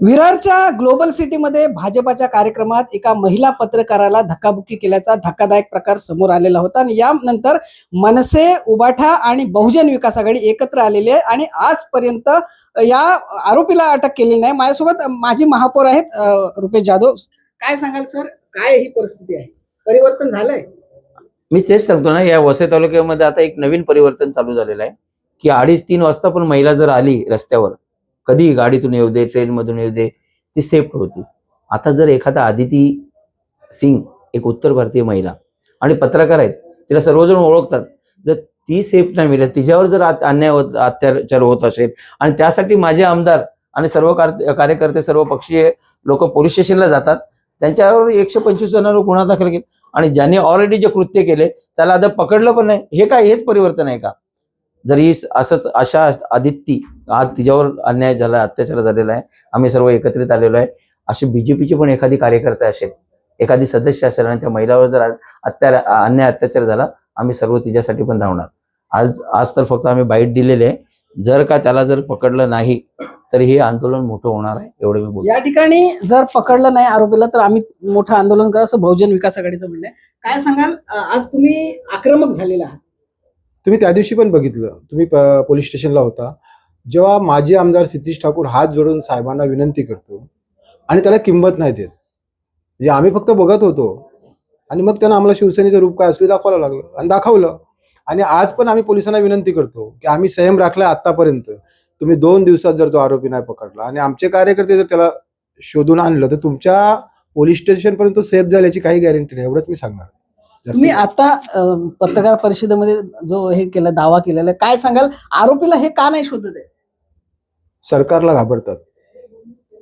विरारच्या global सिटीमध्ये भाजपाच्या कार्यक्रमात एका महिला पत्रकाराला धक्काबुक्की केल्याचा धक्कादायक प्रकार समोर आलेला होता आणि यानंतर मनसे, उबाठा आणि बहुजन विकास आघाडी एकत्र आलेली आहे आणि आजपर्यंत या आरोपीला अटक केलेली नाही। माझ्यासोबत माजी महापौर आहेत रुपेश जाधव। काय सांगाल सर, काय ही परिस्थिती आहे? परिवर्तन झालंय? मी तेच सांगतो ना, या वसई तालुक्यामध्ये आता एक नवीन परिवर्तन चालू झालेलं आहे की 2:30-3 वाजता पण महिला जर आली रस्त्यावर, कधी गाडीतून येऊ दे, ट्रेन मधून येऊ दे, ती सेफ होती। आता जर एखादा आदिती सिंग, एक उत्तर भारतीय महिला आणि पत्रकार आहेत, तिला सर्वजण ओळखतात, जर ती सेफ नाही मिळत, तिच्यावर जर अन्याय अत्याचार होत असेल आणि त्यासाठी माझे आमदार आणि सर्व कार्यकर्ते, सर्व पक्षीय लोक पोलीस स्टेशनला जातात, त्यांच्यावर 125 जणांवर गुन्हा दाखल केला आणि ज्यांनी ऑलरेडी जे कृत्य केले त्याला आता पकडलं पण नाही। हे काय, हेच परिवर्तन आहे का? जरी असंच अशा आदिती, आज तिच्यावर अन्याय झाला, अत्याचार झालेला आहे, आम्ही सर्व एकत्रित आलेलो आहे, असे बीजेपीचे पण एखादी कार्यकर्ता असेल, एखादी सदस्य असेल आणि त्या महिलावर जर अन्याय अत्याचार झाला, आम्ही सर्व तिच्यासाठी पण धावणार। आज तर फक्त आम्ही बाईट दिलेले आहे, जर का त्याला जर पकडलं नाही तर हे आंदोलन मोठं होणार आहे, एवढे मी बोलतो। या ठिकाणी जर पकडलं नाही आरोपीला तर आम्ही मोठं आंदोलन करू, असं बहुजन विकास आघाडीचं म्हणणं आहे। काय सांगाल, आज तुम्ही आक्रमक झालेला आहात? तुम्ही त्या दिवशी पण बघितलं, तुम्ही पोलीस स्टेशनला होता, जेव्हा माजी आमदार सिद्धेश ठाकूर हात जोडून साहेबांना विनंती करतो आणि त्याला किंमत नाही देत, म्हणजे आम्ही फक्त बघत होतो आणि मग त्यांना आम्हाला शिवसेनेचं रूप काय असले दाखवायला लागलं आणि दाखवलं। आणि आज पण आम्ही पोलिसांना विनंती करतो की आम्ही संयम राखलाय आतापर्यंत, तुम्ही 2 दिवसात जर तो आरोपी नाही पकडला आणि आमचे कार्यकर्ते जर त्याला शोधून आणलं तर तुमच्या पोलीस स्टेशन पर्यंत सेफ जाईल याची काही गॅरंटी नाही, एवढंच मी सांगणार। तुम्ही आता पत्रकार परिषदेमध्ये जो हे केला, दावा केलेला, काय सांगाल, आरोपीला हे का नाही शोधत आहे? सरकारला घाबरतात,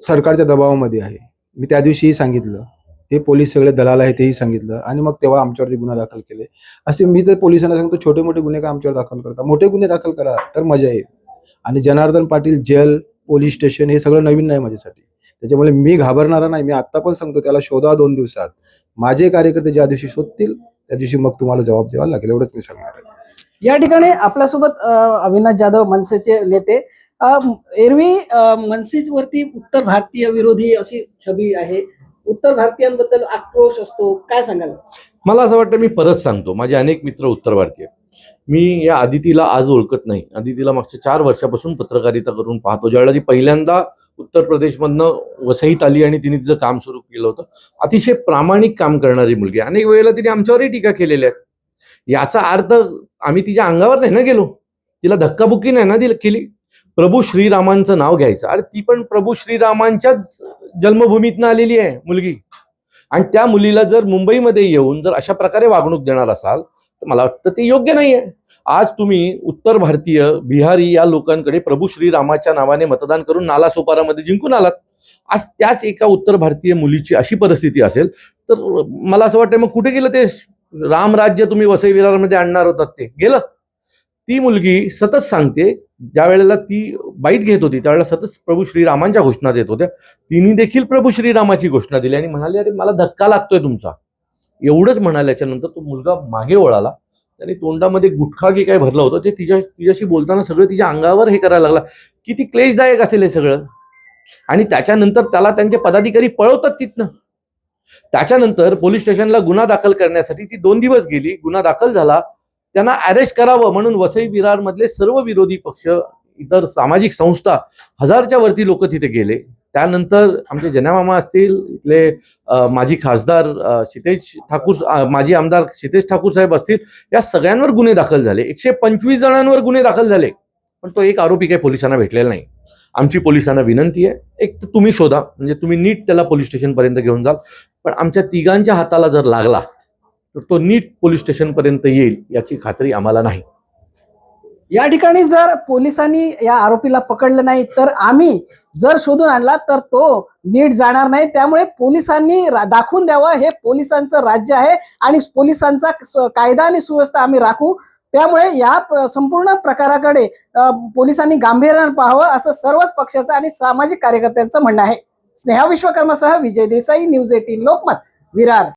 सरकारच्या दबावामध्ये आहे। मी त्या दिवशीही सांगितलं, हे पोलीस सगळे दलाल आहे तेही सांगितलं आणि मग तेव्हा आमच्यावरती गुन्हा दाखल केले। असे मी तर पोलिसांना सांगतो, छोटे मोठे गुन्हे का आमच्यावर दाखल करता, मोठे गुन्हे दाखल करा तर मजा येईल। आणि Janardan Patil jail, police station हे सगळं नवीन नाही माझ्यासाठी, त्याच्यामुळे मी घाबरणारा नाही। मी आता पण सांगतो, त्याला शोधा 2 दिवसात, माझे कार्यकर्ते ज्या दिवशी शोधतील त्या दिवशी मग तुम्हाला जबाब द्यावा लागेल, एवढंच मी सांगणार आहे। या ठिकाणी आपल्यासोबत अविनाश जाधव, मनसेचे नेते। एरवी मनसेवरती उत्तर भारतीय विरोधी अशी छबी आहे, उत्तर भारतीयांबद्दल आक्रोश असतो, काय सांगाल? मला असं वाटतं, मी परत सांगतो, माझे अनेक मित्र उत्तर भारतीय, मी या आदितीला आज ओळखत नाही। आदितीला मागच्या 4 वर्षापासून पत्रकारिता करून पाहतो। ज्यावेळेला ती पहिल्यांदा उत्तर प्रदेशमधनं वसईत आली आणि तिने तिचं काम सुरू केलं होतं, अतिशय प्रामाणिक काम करणारी मुलगी। अनेक वेळेला तिने आमच्यावरही टीका केलेल्या आहेत। याचा अर्थ आम्ही तिच्या अंगावर नाही ना गेलो, तिला धक्काबुक्की नाही ना केली। प्रभू श्रीरामांचं नाव घ्यायचं, अरे ती पण प्रभू श्रीरामांच्याच जन्मभूमीतनं आलेली आहे मुलगी, आणि त्या मुलीला जर मुंबईमध्ये येऊन जर अशा प्रकारे वागणूक देणार असाल तर मला वाटतं ते योग्य नाहीये। आज तुम्ही उत्तर भारतीय, बिहारी या लोकांकडे प्रभू श्रीरामाच्या नावाने मतदान करून नालासोपारामध्ये जिंकून आलात। आज त्याच एका उत्तर भारतीय मुलीची अशी परिस्थिती असेल तर मला असं वाटतं, मग कुठे गेलं ते रामराज्य तुम्ही वसई विरारमध्ये आणणार होतात, ते गेलं। ती मुलगी सतत सांगते, ज्या वेळेला ती बाईट घेत होती त्यावेळेला सतत प्रभू श्रीरामांच्या घोषणा देत होत्या। तिने देखील प्रभू श्रीरामाची घोषणा दिली आणि म्हणाली, अरे मला धक्का लागतोय तुमचा, एवढंच म्हणाल्याच्या नंतर तो मुलगा मागे वळाला, त्याने तोंडामध्ये गुटखा की काय भरलं होतं, ते तिच्याशी बोलताना सगळं तिच्या अंगावर हे करायला लागला। किती क्लेशदायक असेल हे सगळं। आणि त्याच्यानंतर त्याला त्यांचे पदाधिकारी पळवतात तिथनं। त्याच्यानंतर पोलीस स्टेशनला गुन्हा दाखल करण्यासाठी ती 2 दिवस गेली, गुन्हा दाखल झाला, त्यांना अरेस्ट करावं म्हणून वसई विरार मधले सर्व विरोधी पक्ष, इतर सामाजिक संस्था, 1000च्या वरती लोक तिथे गेले। त्यानंतर आमचे जनामामा असतील, इथले माजी खासदार क्षितेश ठाकूर, माजी आमदार क्षितेश ठाकूर साहेब असतील, या सगळ्यांवर गुन्हे दाखल झाले। 125 जणांवर गुन्हे दाखल झाले, पण तो एक आरोपी काही पोलिसांना भेटलेला नाही। आमची पोलिसांना विनंती आहे, एक तर तुम्ही शोधा, म्हणजे तुम्ही नीट त्याला पोलीस स्टेशन पर्यंत घेऊन जाल, पण आमच्या तिघांच्या हाताला जर लागला तर तो नीट पोलीस स्टेशन पर्यंत येईल याची खात्री आम्हाला नाही। या ठिकाणी जर पोलिसांनी या आरोपीला पकडलं नाही तर आम्ही जर शोधून आणला तर तो नीट जाणार नाही। त्यामुळे पोलिसांनी दाखवून द्यावं, हे पोलिसांचं राज्य आहे आणि पोलिसांचा कायदा आणि सुव्यवस्था आम्ही राखू। त्यामुळे या संपूर्ण प्रकाराकडे पोलिसांनी गांभीर्याने पाहावं, असं सर्वच पक्षाचं आणि सामाजिक कार्यकर्त्यांचं म्हणणं आहे। स्नेहा विश्वकर्मासह विजय देसाई, न्यूज 18 लोकमत, विरार।